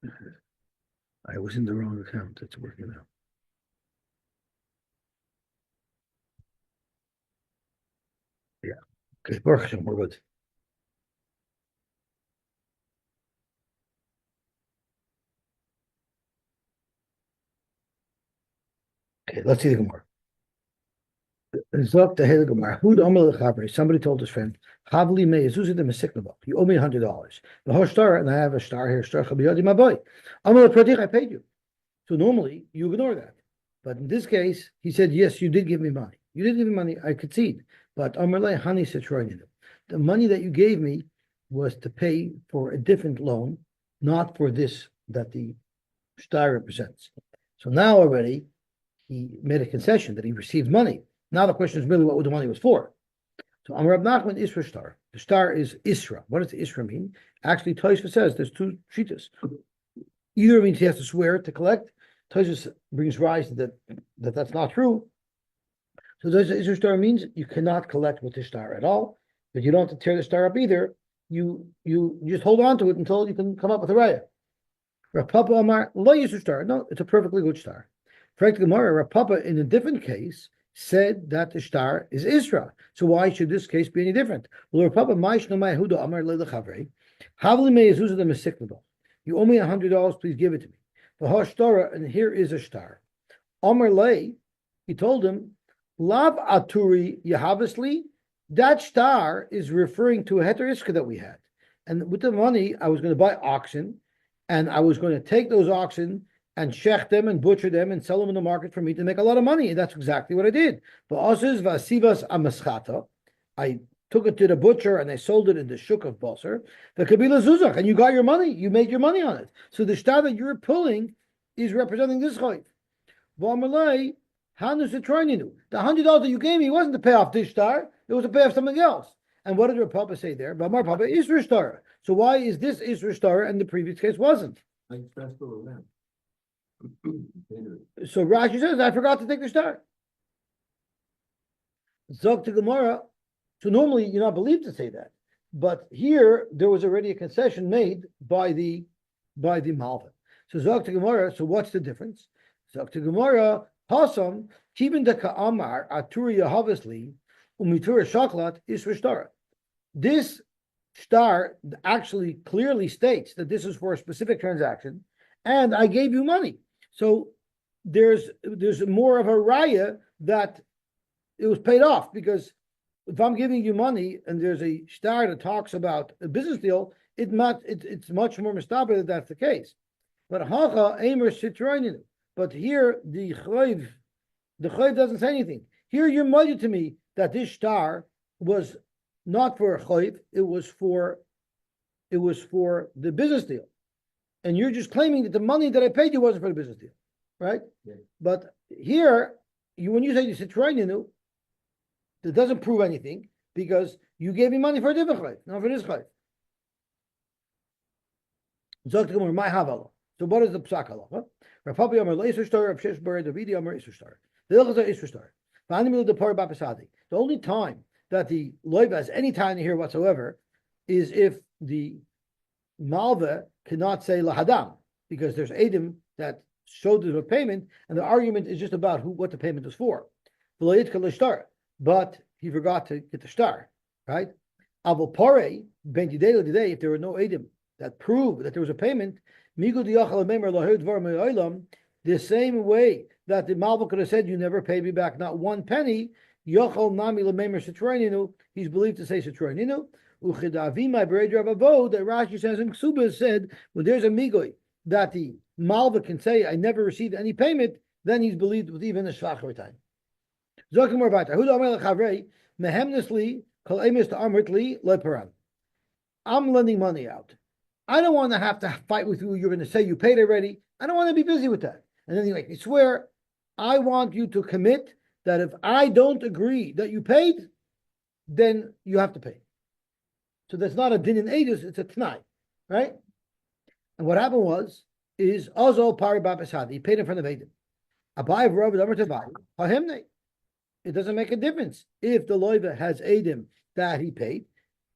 I was in the wrong account. It's working out. Yeah. Okay, Baruch Hashem, we're good. Okay, let's see the Gemara. Zok the Gemara. Who Somebody told his friend, Havli me Zuzi the Mesiknabo. You owe me $100. The whole star, and I have a star here. Star Chabiyadi, my boy. Amal Pradich, I paid you. So normally you ignore that. But in this case, he said, yes, you did give me money. You did give me money, I concede. But Amarle Hani Citroen, the money that you gave me was to pay for a different loan, not for this that the star represents. So now already he made a concession that he received money. Now the question is really what the money was for. So Amar Rab Nachman Isra star. The star is Isra. What does Isra mean? Actually, Tosfos says there's two shitas. Either it means he has to swear to collect. Tosfos brings rise that's not true. So the Isra star means you cannot collect with the star at all, but you don't have to tear the star up either. You just hold on to it until you can come up with a raya. Rav Papa Amar lo Isra star. No, it's a perfectly good star. Frank Gemara, Rav Papa in a different case said that the star is Isra. So why should this case be any different? Well, Rav Papa Maish no Huda Amar Lelechavre Havli me Yezuza the Mesiknado. You owe me $100. Please give it to me. The Hashtara, and here is a star. Amar Lay, he told him, Lav Aturi Yahavasli. That star is referring to a heter iska that we had, and with the money I was going to buy oxen, and I was going to take those oxen and shech them and butcher them and sell them in the market for me to make a lot of money. And that's exactly what I did. But also, vasivas amaschata, I took it to the butcher and I sold it in the shuk of Basar, the kabila zuzach, and you got your money. You made your money on it. So the star that you're pulling is representing this chayv. V'amalei hanus etroininu. The $100 that you gave me wasn't to pay off this star. It was to pay off something else. And what did your Papa say there? V'amar Papa Isra star. So why is this Isra star and the previous case wasn't? So Rashi says, I forgot to take the star. Zog to Gemara. So normally you're not believed to say that. But here there was already a concession made by the Malva. So Zog to Gemara, so what's the difference? Zog to Gemara, Hasam, Kibin de Ka'amar, Aturi Yahavasli, Umitura Shaklat, Isra star. This star actually clearly states that this is for a specific transaction, and I gave you money. So there's more of a raya that it was paid off, because if I'm giving you money and there's a star that talks about a business deal, it's much more mistaber that that's the case. But hacha aimer sitroinin. But here the chayv doesn't say anything. Here you're moided to me that this star was not for a chayv, it was for the business deal. And you're just claiming that the money that I paid you wasn't for the business deal, right? Yeah. But here, when you say you sitroininu, that doesn't prove anything, because you gave me money for a different chayv, not for this chayv. So what is the psak halacha? Rav Papa Amar Isra star, Rav Shesh Bar Davidi Amar Isra star. The Isra star. The only time that the loiva has any time here whatsoever is if the malva cannot say lahadam, because there's edim that showed the payment, and the argument is just about what the payment is for. But he forgot to get the star, right? Avol ben today, if there were no edim that prove that there was a payment, the same way that the malva could have said, you never paid me back not one penny, he's believed to say Sitroininu. That Rashi says in Ksubas said, when there's a migoy that the malva can say, I never received any payment, then he's believed with even a shvacher time. I'm lending money out. I don't want to have to fight with you. You're going to say you paid already. I don't want to be busy with that. And then you make me swear, I want you to commit that if I don't agree that you paid, then you have to pay. So that's not a din in edus, it's a t'nai, right? And what happened is Ozo Pari Babasadi, he paid in front of Edom. Abai Rav Amar Tavai, Hahemne. It doesn't make a difference if the loiva has Edom that he paid.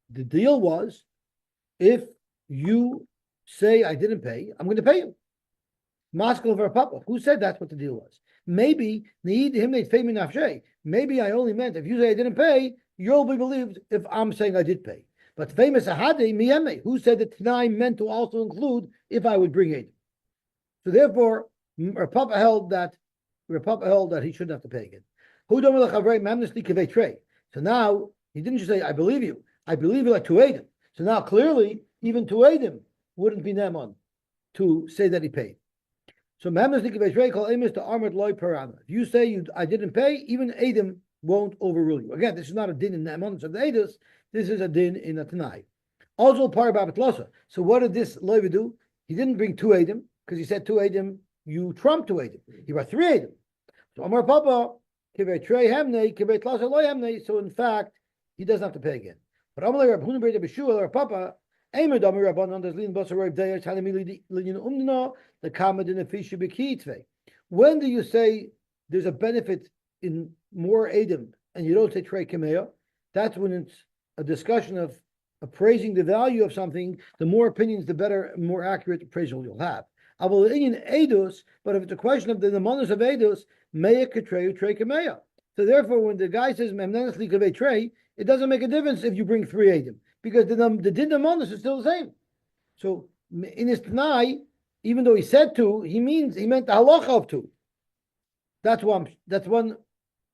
The deal was, if you say I didn't pay, I'm going to pay you. Maskal of our papa. Who said that's what the deal was? Maybe need him they pay me nafshay. Maybe I only meant if you say I didn't pay, you'll be believed if I'm saying I did pay. But famous ahade miyeme. Who said that Tanai meant to also include if I would bring it? So therefore, Papa held that he shouldn't have to pay again. Who don't So now he didn't just say I believe you. I believe you like to aid him. So now clearly even to aid him wouldn't be Neman to say that he paid. So if you say I didn't pay, even Adam won't overrule you. Again, this is not a din in the Amonus of the Edus, this is a din in a Tanai. Also par Babetlosa. So what did this Levi do? He didn't bring two Adam, because he said two Adam, you trumped two Adam. He brought three Adam. So Amar Papa, so in fact, he doesn't have to pay again. But Amalei Rab Huna B'Rei B'Shua, Papa, the when do you say there's a benefit in more Adam and you don't say Trey Kameya? That's when it's a discussion of appraising the value of something. The more opinions, the better, more accurate appraisal you'll have. But if it's a question of the monas of Eidos, Meya Katreyu Trey Kameya. So therefore, when the guy says Memnanas Likavei Trey, it doesn't make a difference if you bring three Adam, because the din monas is still the same. So in his Tanai, even though he said two, he meant the halacha of two. That's one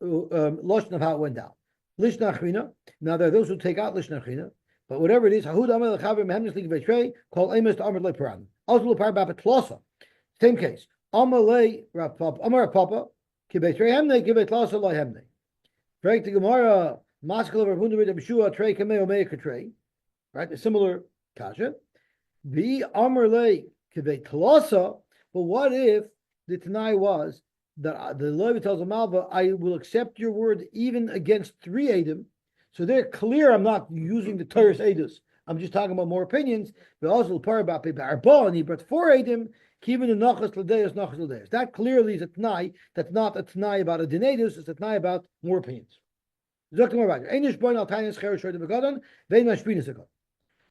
loshon of how it went down. Lishna Achrina. Now there are those who take out Lishna Achrina, but whatever it is, Hahud Amel Chaver Mehamnis Likavei Trey called Amos to Amr Le Paran. Also Lepar Bapet Tlosa. Same case. Amar Le Rapapa Amar Papa Kibei Trey Hemne Kibei Tlosa Lo Hemne. Break the Gemara. Maskal of Rabunda B'Rei B'Shua Trey Kameo Meika Trey. Right, a similar kasha. The Amar Le Kibei Tlosa. But what if the Tanai was that the Levi tells the Malva, I will accept your word even against three Adam. So they're clear. I'm not using the Torah's Edus. I'm just talking about more opinions. But also and he brought four Adam. Kivin and Nachas Ladeus, Nachas Ladeus. That clearly is a Tanai. That's not a Tanai about a Dinedus. It's a Tanai about more opinions.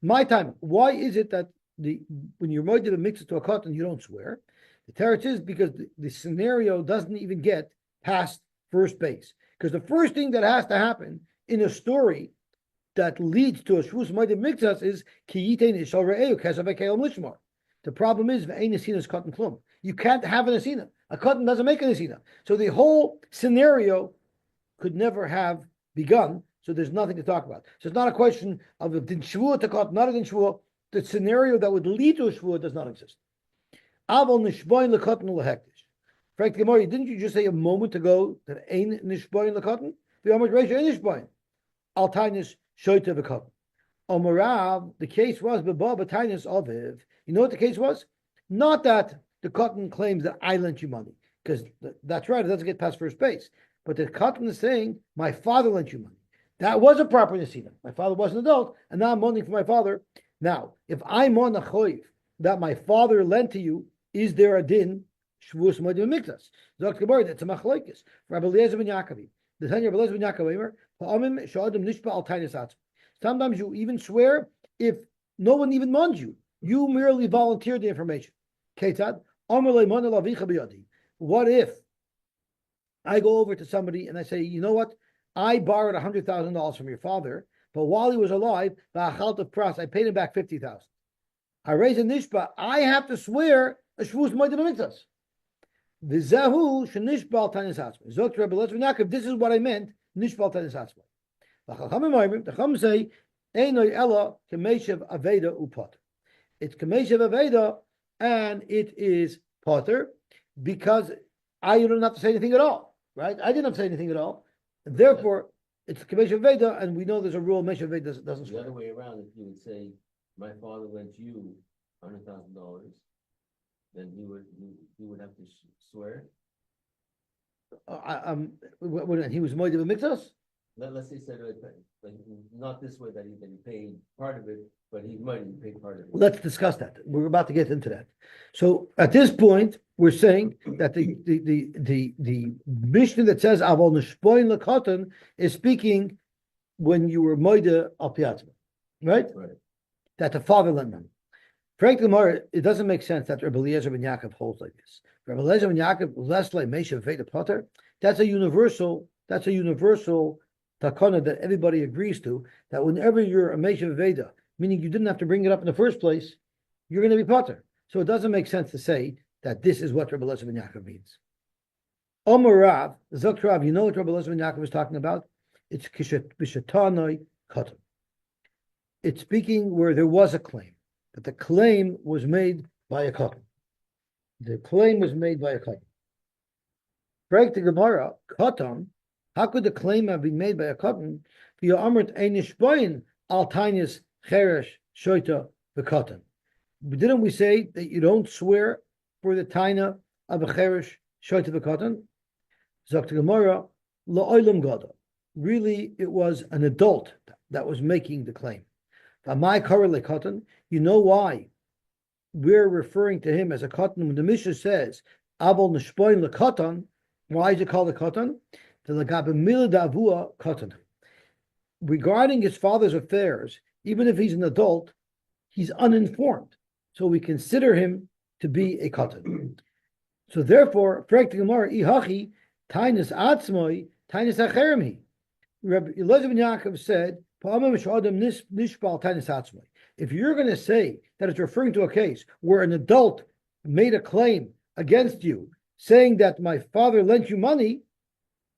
My time. Why is it that when you're moed to mix it to a cotton, you don't swear? The teretz is because the scenario doesn't even get past first base. Because the first thing that has to happen in a story that leads to a Shavuos moed mixas is ki yitein ishal re'eu kesav ke'el lishmar. The problem is ve'ein nesina's cotton klum. You can't have an nesina. A cotton doesn't make a nesina. So the whole scenario could never have begun, so there's nothing to talk about. So it's not a question of a din shvua to cotton, not a din shvua. The scenario that would lead to a shvua does not exist. Aval nishboin lekotton lehektish. Frank Gemara, didn't you just say a moment ago that ein nishboin lekotton? The Amar Reisha ein nishboin. Al tainis shoyte v'kotton. Omarav, the case was beba b'tainis aviv. You know what the case was? Not that the cotton claims that I lent you money, because that's right, it doesn't get past first base. But the cotton is saying, my father lent you money. That was a proper nesina. My father was an adult, and now I'm mourning for my father. Now, if I'm on a choiv that my father lent to you, is there a din? Shavuos moed miktas. Zok Gemara, that's a machlokes. Rabbi Eliezer ben Yaakov. The Tanya Rabbi Eliezer ben Yaakov, Pa'amim sha'adam nishpa al tainis atzmi. Sometimes you even swear if no one even mourns you. You merely volunteered the information. Ketad, Amar le'mon el avicha b'yadi. What if I go over to somebody and I say, you know what? I borrowed $100,000 from your father, but while he was alive, I paid him back $50,000. I raise a nishpa. I have to swear a shvus moed b'mitzvos. V'zehu shenishpa al tanis atzmai. Zok Rebbe Eliezer ben Yaakov. This is what I meant. Nishpa al tanis atzmai. The Chacham say, "Einoi ella k'meishav aveda upoter." It's k'meishav aveda, and it is poter because I don't have to say anything at all. Right? I didn't have to say anything at all. And therefore, it's Kamesha Veda, and we know there's a rule, Mesha Veda doesn't The swear. other way around, if you would say, my father lent you $100,000, then he would have to swear. When he was moed of mixos? Let's say said like not this way that he paid part of it, but he paid part of it. Let's discuss that. We're about to get into that. So at this point, we're saying that the Mishnah that says Avol Nishpoin Lakotan is speaking when you were moed al piatzma, right? Right. That the father lent money. Frankly, more, it doesn't make sense that Rabbi Eliezer ben Yaakov holds like this. Rabbi Eliezer ben Yaakov, less like Mesha Veda Potter, that's a universal takana that everybody agrees to, that whenever you're a Mesha Veda, meaning you didn't have to bring it up in the first place, you're going to be Potter. So it doesn't make sense to say that this is what Rabbi Eliezer ben Yaakov means. Omer Rav, Zok Rav, you know what Rabbi Eliezer ben Yaakov is talking about? It's Kishatanoi Katan. It's speaking where there was a claim, that the claim was made by a Katan. The claim was made by a Katan. Break the Gemara, Katan, how could the claim have been made by a Katan? Via Amrit Einishboin al Tainis Cheresh Shoita the Katan. Didn't we say that you don't swear for the Taina of a Cheresh Shoita the Katan? Zok the Gemara, La'olam Gada. Really, it was an adult that was making the claim. My Katan, you know why we're referring to him as a Katan when the Mishnah says Abel Nishpoin LeKatan. Why is it called a Katan? The Lagabimila Davua Katan. Regarding his father's affairs, even if he's an adult, he's uninformed. So we consider him to be a Katan. So therefore, Frek the Gemara, Ihachi, Tainus Atzmoi, Tainus Acheremhi. Rabbi Eliezer ben Yaakov said, if you're going to say that it's referring to a case where an adult made a claim against you, saying that my father lent you money,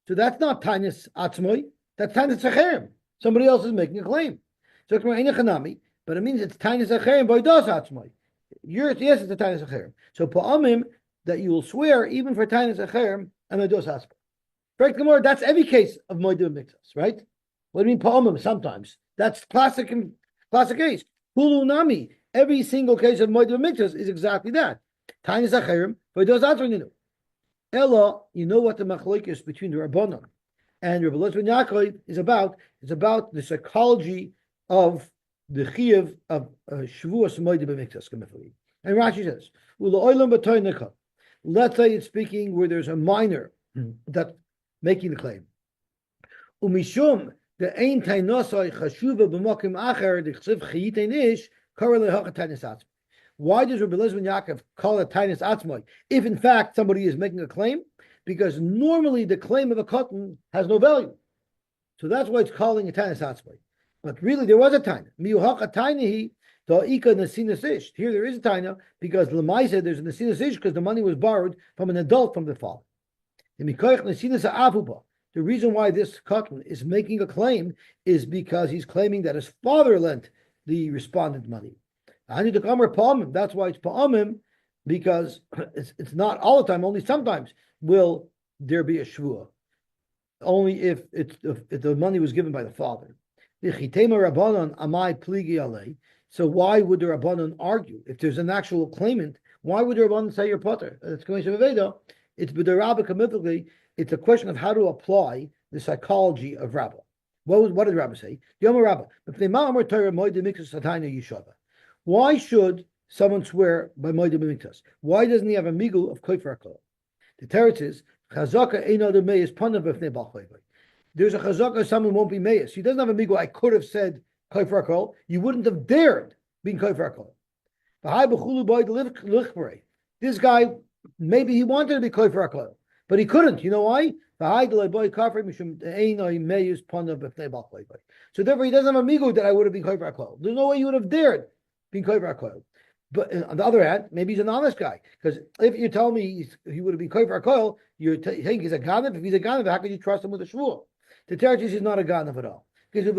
so that's not Tainus Atzmoi, that's Tainus Acherem. Somebody else is making a claim. So it's but it means it's Tainus Acherem by Das Atzmoi. Yes, it's a Tainus Acherem. So Pa'amim, that you will swear even for Tainus Acherem and a Das Atzmoi. That's every case of Moed Miktas, right? What do you mean Pa'amim? Sometimes. That's classic case. Hulu Nami. Every single case of Moed Miktas is exactly that. Tainus Acherem by Das Atzmoi. Ella, you know what the machlokes between the Rabbanon and Rabbi Eliezer ben Yaakov is about? It's about the psychology of the chiyuv of Shavuous Moed B'Miktas. And Rashi says, let's say it's speaking where there's a minor that making the claim. Umishum the ein tainosai chashuva b'mokim acher d'chsev chayitein ish kara lehacha tainis atzmai. Why does Rabbi Eliezer ben Yaakov call it tainis atzmai if in fact somebody is making a claim? Because normally the claim of a katan has no value, so that's why it's calling it tainis atzmai. But really there was a taina. Miuhacha tainihi da'ika nesinas ish. Here there is a taina because l'maisa there's a nesinas ish because the money was borrowed from an adult from the father. The reason why this katan is making a claim is because he's claiming that his father lent the respondent money. I need to come pa'amim. That's why it's pa'amim, because it's not all the time. Only sometimes will there be a shvuah. Only if the money was given by the father. So why would the Rabbanon argue if there's an actual claimant? Why would the Rabbanon say you're potter? It's going to Veda. It's b'derabba. It's a question of how to apply the psychology of Rabbah. What did Rabbah say? Why should someone swear by Moed B'Miktas? Why doesn't he have a migul of kofer hakol? The teretz is chazaka ein adam meis panav b'fnei bal chayvay. There's a chazaka someone won't be meis. He doesn't have a migul. I could have said kofer hakol. You wouldn't have dared being kofer hakol. This guy, maybe he wanted to be kofer hakol, but he couldn't. You know why? So therefore, he doesn't have a migu that I would have been kofer hakol. There's no way you would have dared being kofer hakol. But on the other hand, maybe he's an honest guy. Because if you tell me he would have been kofer hakol, you're saying he's a ganav. If he's a ganav, how can you trust him with a shvuah? The Terech is not a ganav at all. Because he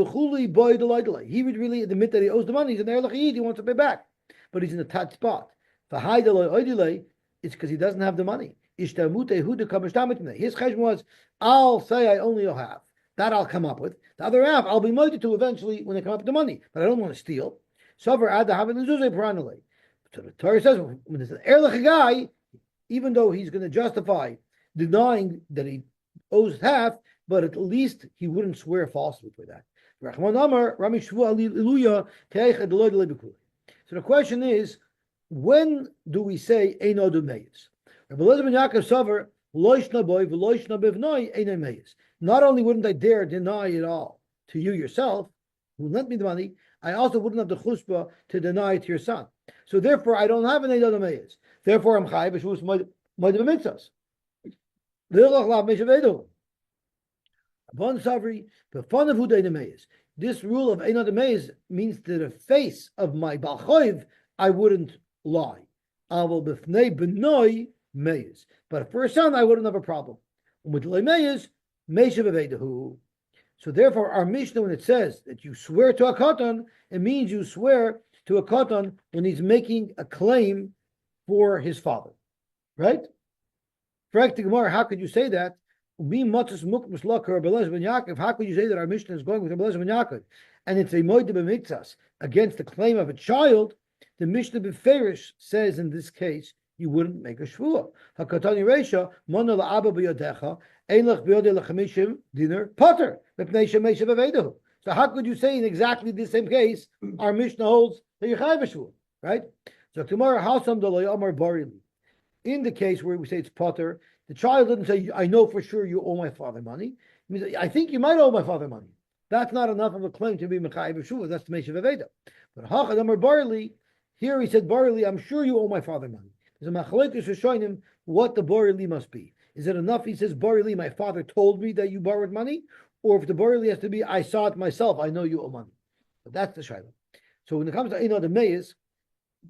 would really admit that he owes the money. He's an erlich yid. He wants to pay back, but he's in a tight spot. It's because he doesn't have the money. His cheshbon was, I'll say I only have. That I'll come up with. The other half, I'll be motivated to eventually when they come up with the money. But I don't want to steal. So the Torah says, when there's an erlich guy, even though he's going to justify denying that he owes half, but at least he wouldn't swear falsely for that. So the question is, when do we say Eino Dumeis? Rabbi Eliezer ben Yaakov Sover, Loishna boy, Veloishna bevnoi, Eino Meis. Not only wouldn't I dare deny it all to you yourself, who lent me the money, I also wouldn't have the chutzpah to deny it to your son. So therefore, I don't have an Eid Adamayas. Therefore, I'm chayiv b'shvus moed b'mitzvos. V'ilach lav meshavedu. Upon Savri, the fun of Huday this rule of Einad Meis means to the face of my Balchoiv, I wouldn't lie. Aval b'fnei b'noi Meis. But for a son, I wouldn't have a problem. With Meis, Meishav. So therefore, our Mishnah, when it says that you swear to a katan, it means you swear to a katan when he's making a claim for his father. Right? Correct the Gemara, how could you say that? How could you say that our Mishnah is going with Rabbi Elazar ben Yaakov and it's a moed b'mitzas against the claim of a child? The Mishnah Beferish says in this case you wouldn't make a shvuah. Hakatani reisha mona la'aba b'yodecha einlach b'yodei l'chamishim dinar potter b'pnei shemeisha b'veidahu. So how could you say in exactly the same case our Mishnah holds that you chayv a shvuah, right? So tomorrow hasam d'lo yomar barili. In the case where we say it's potter, the child didn't say, I know for sure you owe my father money. He means, I think you might owe my father money. That's not enough of a claim to be Mechayiv B'Shuvah. That's the Meshav Aveda. But Hachadam or Barley, here he said, Barley, I'm sure you owe my father money. There's a Machalekes for showing him what the Barley must be. Is it enough? He says, Barley, my father told me that you borrowed money. Or if the Barley has to be, I saw it myself, I know you owe money. But that's the Shaila. So when it comes to Einad Meis,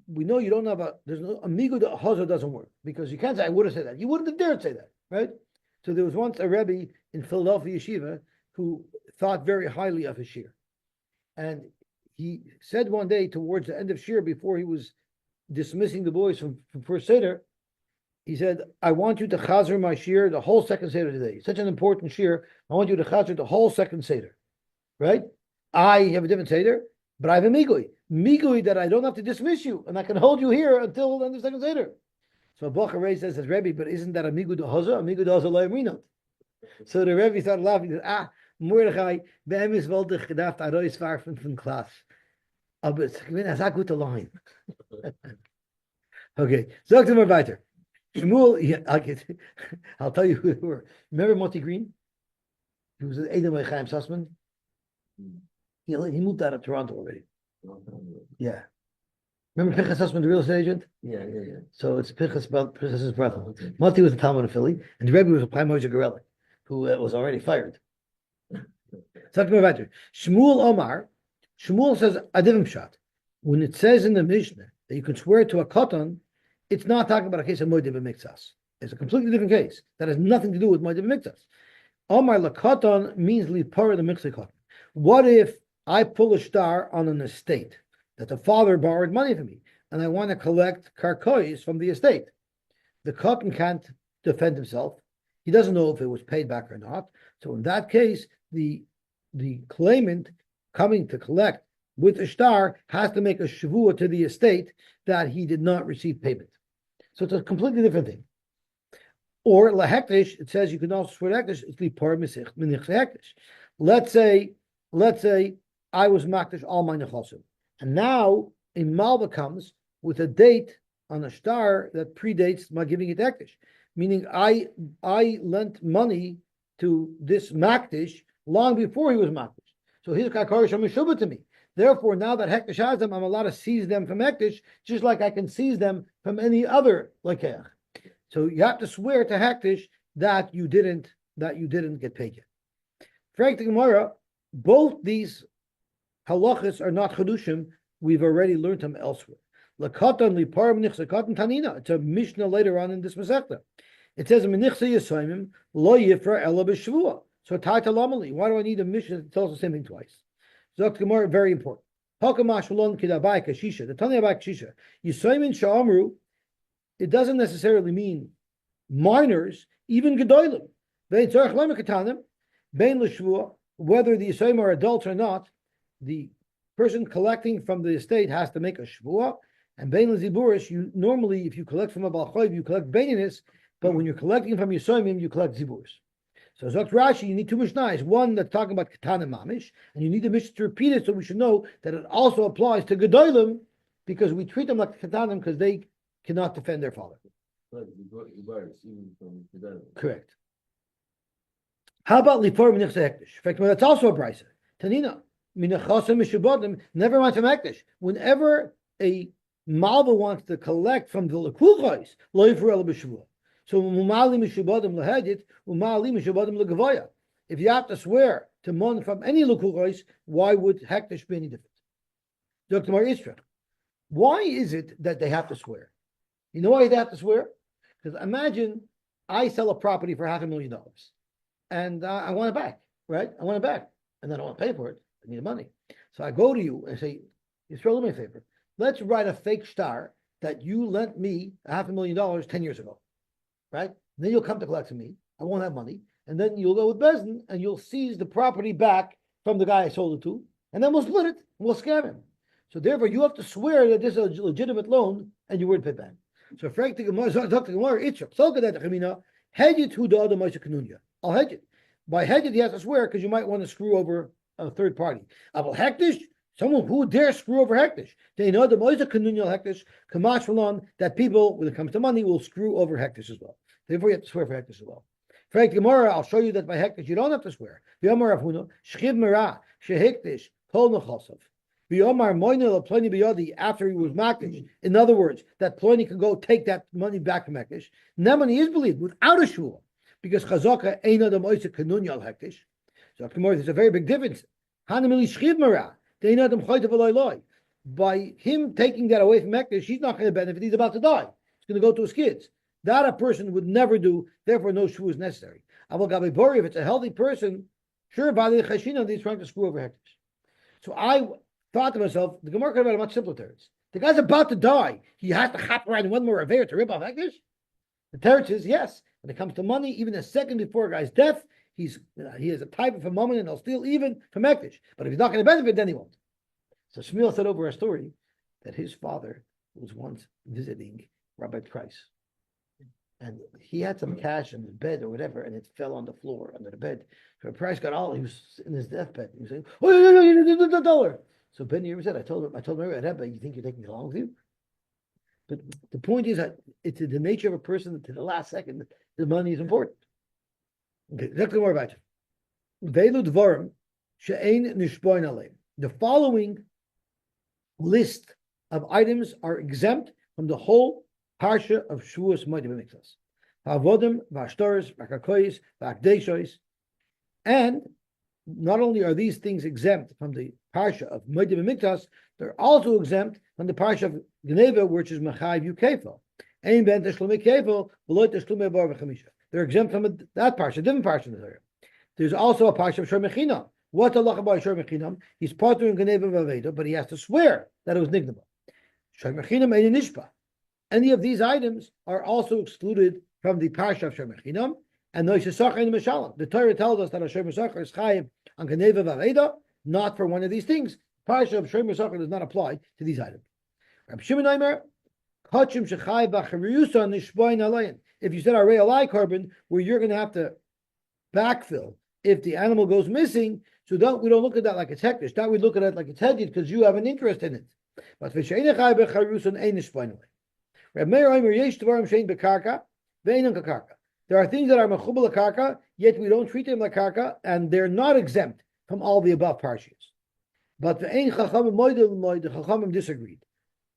we know you don't have there's no amigo de haza doesn't work because you can't say I would have said that. You wouldn't have dared say that, right? So there was once a Rebbe in Philadelphia Yeshiva who thought very highly of his shir, and he said one day towards the end of shir before he was dismissing the boys from first seder, he said, "I want you to chazer my shir the whole second seder today. It's such an important shir. I want you to chazer the whole second seder, right? I have a different seder, but I have a migui that I don't have to dismiss you, and I can hold you here until the end of second seder." So Bacher Ray says, Rebbe, but isn't that a migu de haza? A migu de haza loyamrinot. So the Rebbe started laughing. He said, Mordechai, be'emes wollte ich gedacht, arois warfen von Klaas. Aber es gewinnt eine sehr gute line. Okay, sagt mal weiter. Shmuel, I'll tell you who they were. Remember Monty Green? He was an Edom by Chaim Sussman. He moved out of Toronto already. Yeah. Remember Pinchas Sussman, the real estate agent? Yeah. So it's Pinchas' brother. Okay. Monty was the Talmud of Philly, and the Rebbe was a Prime Moshe Gorella, who was already fired. Shmuel Omar, Shmuel says, Adivim Pshat. When it says in the Mishnah that you can swear to a katan, it's not talking about a case of Moed B'Miktsas. It's a completely different case. That has nothing to do with Moed B'Miktsas. Omar Lakatan means Lipara the Miktsai katan. What if I pull a star on an estate that the father borrowed money from me, and I want to collect karkois from the estate? The katan can't defend himself. He doesn't know if it was paid back or not. So in that case, the claimant coming to collect with a star has to make a shavua to the estate that he did not receive payment. So it's a completely different thing. Or lahektish, it says you can also swear hektish. It's lipar misich minich hektish. Let's say I was makdish all my nechasim, and now a malva comes with a date on a star that predates my giving it hektish, meaning I lent money to this makdish long before he was makdish. So his kakarish are mishubah to me. Therefore, now that hektish has them, I'm allowed to seize them from hektish, just like I can seize them from any other lekeach. So you have to swear to hektish that you didn't get paid yet. Frank the Gemara, both these halachas are not chedushim. We've already learned them elsewhere. Lakatan lipar menichsa katan tanina. It's a mishnah later on in this masechta. It says menichsa yisayimim lo yifra ela b'shvua. So taita lamali. Why do I need a mishnah that tells the same thing twice? Zok Gemara, very important. Hakamash shalom kidabai kashisha. The Tanya about kashisha. Yisayimin sha'amru. It doesn't necessarily mean minors, even gedolim. Bein tzarich lema katanim, bein l'shvua. Whether the yisayim are adults or not, the person collecting from the estate has to make a shvua. And bein l'ziburish, you normally, if you collect from a balchoiv, you collect beininus, but when you're collecting from yisayim, you collect ziburis. So Zok Rashi, you need two mishnahs. One that's talking about katanim mamish, and you need the mishnah to repeat it, so we should know that it also applies to gedolim, because we treat them like katanim because they cannot defend their father. Correct. How about lifor menichsa hektish? In fact, that's also a brisa. Tanina, Never mind from Hektish. Whenever a Malva wants to collect from the Lekuchos, Loifer El B'Shavua. So Umali Mishubadim Lahedit, Umali Mishubadim Legavoya. If you have to swear to mon from any Lekuchos, why would Hektish be any different? Dr. Mar Isra, why is it that they have to swear? You know why they have to swear? Because imagine I sell a property for $500,000 and I want it back, right? I want it back and I don't want to pay for it. I need the money. So I go to you and say, Yisrael, do me a favor. Let's write a fake star that you lent me $500,000 10 years ago, right? And then you'll come to collect from me. I won't have money. And then you'll go with Bezdin and you'll seize the property back from the guy I sold it to. And then we'll split it and we'll scam him. So therefore, you have to swear that this is a legitimate loan and you wouldn't pay back. So Frank the Gemara, Dr. Gemara, Itzrak, so good at the Chemina, hedge it to the other Moshe Kanunya. I'll hedge it. By hedge it, he has to swear because you might want to screw over a third party. Abel Hektish, someone who dare screw over Hektish. They know the Moshe Kanunya Hektish, Kamash Falon, that people, when it comes to money, will screw over Hektish as well. Therefore, you have to swear for Hektish as well. Frank the Gemara, I'll show you that by Hektish, you don't have to swear. The Amar of Huno, Shchiv Mera, Shehektish, Kol Nechosov. After he was makish. In other words, that Pliny can go take that money back from Hekish. And that money is believed without a shul, because Chazaka ain't adam oisa kanunya al Hekish. So there's a very big difference. By him taking that away from Hekish, he's not going to benefit. He's about to die. He's going to go to his kids. That a person would never do. Therefore, no shul is necessary. If it's a healthy person, sure, by the chashina, he's trying to screw over Hekish. So I thought to myself, the Gemara could have had a much simpler teretz. The guy's about to die. He has to hop around one more aver to rip off Hektish. The teretz is yes. When it comes to money, even a second before a guy's death, he has a type of a moment and he'll steal even from Hektish. But if he's not going to benefit, then he won't. So Shmuel said over a story that his father was once visiting Rabbi Price. And he had some cash in his bed or whatever, and it fell on the floor under the bed. So Price got all, he was in his deathbed. He was saying, "Oh, you did the dollar." So Ben Yerim said, I told him, Rebbe, you think you're taking it along with you? But the point is that it's the nature of a person that to the last second, the money is important. Okay, let's go more about it. The following list of items are exempt from the whole parsha of Shavuos Moedim Miktas. Havodim, Vashtoris, Vakakois, Vakdeshois, and not only are these things exempt from the parsha of Moedim Miktas, they're also exempt from the parsha of Geneva, which is Machayiv Yukefel. Ein ben Teshlumei Kefel, V'lo Teshlumei Bar V'chamisha. They're exempt from that parsha, different parsha in the Torah. There's also a parsha of Shor Mechinam. What Allah by Shor Mechinam? He's part in Geneva Vaveda, but he has to swear that it was Nignaba. Shor Mechinam Ein Nishpa. Any of these items are also excluded from the parsha of Shor Mechinam. And the Torah tells us that a Shor Mesachar is chayiv on Geneva Vaveda, not for one of these things. Parsha of Shor Mesachar does not apply to these items. Rabbi Shimon Aimer, Kachim shechayiv b'chariyusa nishboin alayin. If you said a alai carbon, where you're going to have to backfill if the animal goes missing, so we don't look at that like it's hektish. That we look at it like it's hedged because you have an interest in it. But v'she'enei chayiv b'chariyusa ein nishboin alayin. Rabbi Meir Aimer yesh dvarim shein bekarka ve'enon kakarka. There are things that are mechubal karka, yet we don't treat them like karka, and they're not exempt from all the above parshas. But the ein chachamim moedel the chachamim disagreed.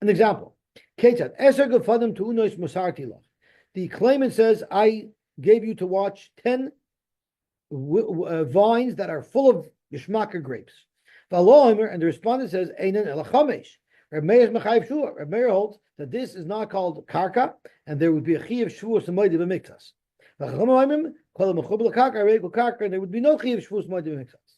An example: Ketzad eser gefadim to unois musarti lach. The claimant says, "I gave you to watch 10 vines that are full of yishmaka grapes." And the respondent says, "Einan elachamesh." Reb Meir is mechayiv shua. Reb Meir holds that this is not called karka, and there would be a chiyav shavuos and moedim b'miktas. And there would be no chiyav shavuos moedim b'miktas.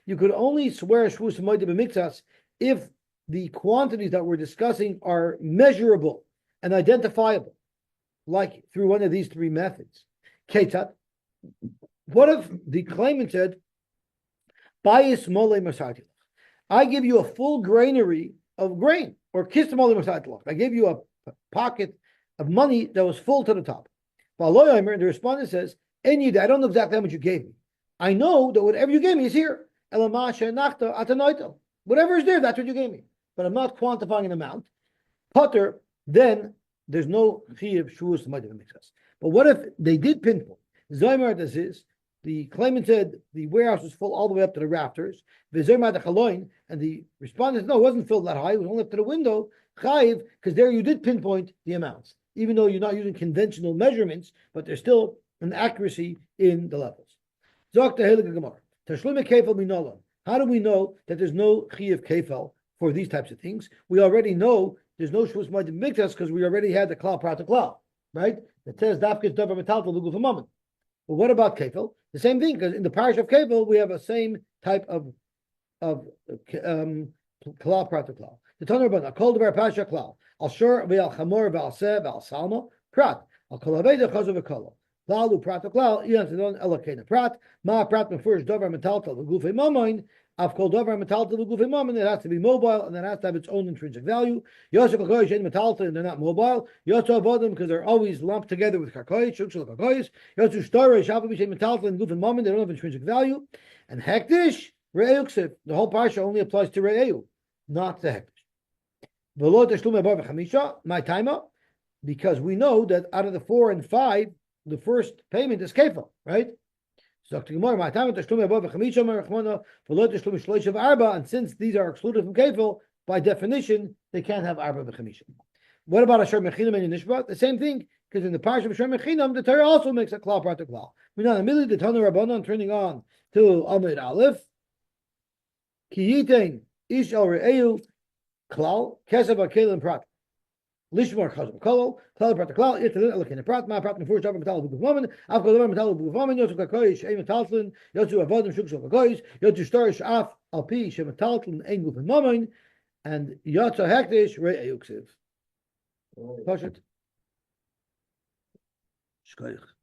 You could only swear shavuos moedim b'miktas if the quantities that we're discussing are measurable and identifiable, like through one of these three methods. Ketat. What if the claimant said, "Bayis mole masati"? I give you a full granary of grain, or kiss mole masati. I gave you a pocket of money that was full to the top. And the respondent says, I don't know exactly how much you gave me. I know that whatever you gave me is here. Whatever is there, that's what you gave me. But I'm not quantifying an amount. Potter, then there's no chiyav shavuos moedim b'miktas. But what if they did pinpoint? Zaymer this is the claimant said the warehouse was full all the way up to the rafters. And the respondent, no, it wasn't filled that high, it was only up to the window. Chayiv, because there you did pinpoint the amounts, even though you're not using conventional measurements, but there's still an accuracy in the levels. How do we know that there's no Chiyav Kefel for these types of things? We already know there's no Shavuos Moedim Miktas because we already had the Klal Prat Klal, right? It says Dafkes Davar Metal Lugu V'Mammon. But what about Kefel? The same thing, because in the parish of Kefel we have a same type of Klal Prat Klal. The Tanur Ban Akol Davar Pasha Klal Al Shur V'Al Chamor V'Al Seh V'Al Salma Prat Al Kol Haveda Chazav V'Kolo. Klalu Prat Klal Ian Sedon Elokena Prat Ma Prat Mefurish Davar Metal Lugu V'Mammon. I've called over metal to the guf imam, and it has to be mobile, and it has to have its own intrinsic value. Yosy kakoyish and metal, and they're not mobile. Yosy avodim because they're always lumped together with kakoyish, shukshul kakoyish. Yosy shtara shavu b'shem metal and guf imam, they don't have intrinsic value. And hektish re'euksiv, the whole parsha only applies to re'eu, not the hektish. V'lo teshlum ebar v'chamisha, my timer, because we know that out of the 4 and 5, the first payment is kefil, right? And since these are excluded from kefil, by definition, they can't have arba v'chamisha. What about asher mechinam and nishba? The same thing, because in the parsha of asher mechinam, the Torah also makes a klal prat klal. We know immediately the Tanur Rabbanon turning on to Amid Aleph. Ki yitain ish al re'eu klal kesav akelim prat. Lishmar chazam kolol klal prat klal yitadin elokin prat ma prat nefurish davar metal b'guf mammon av kol davar metal b'guf mammon yotu kakoyish ein metaltlin yotu avodim shukshol kakoyish yotu storish af al pi she metaltlin ein guf mammon and yotu hektish re'euksiv. Pashat. Shkoyach.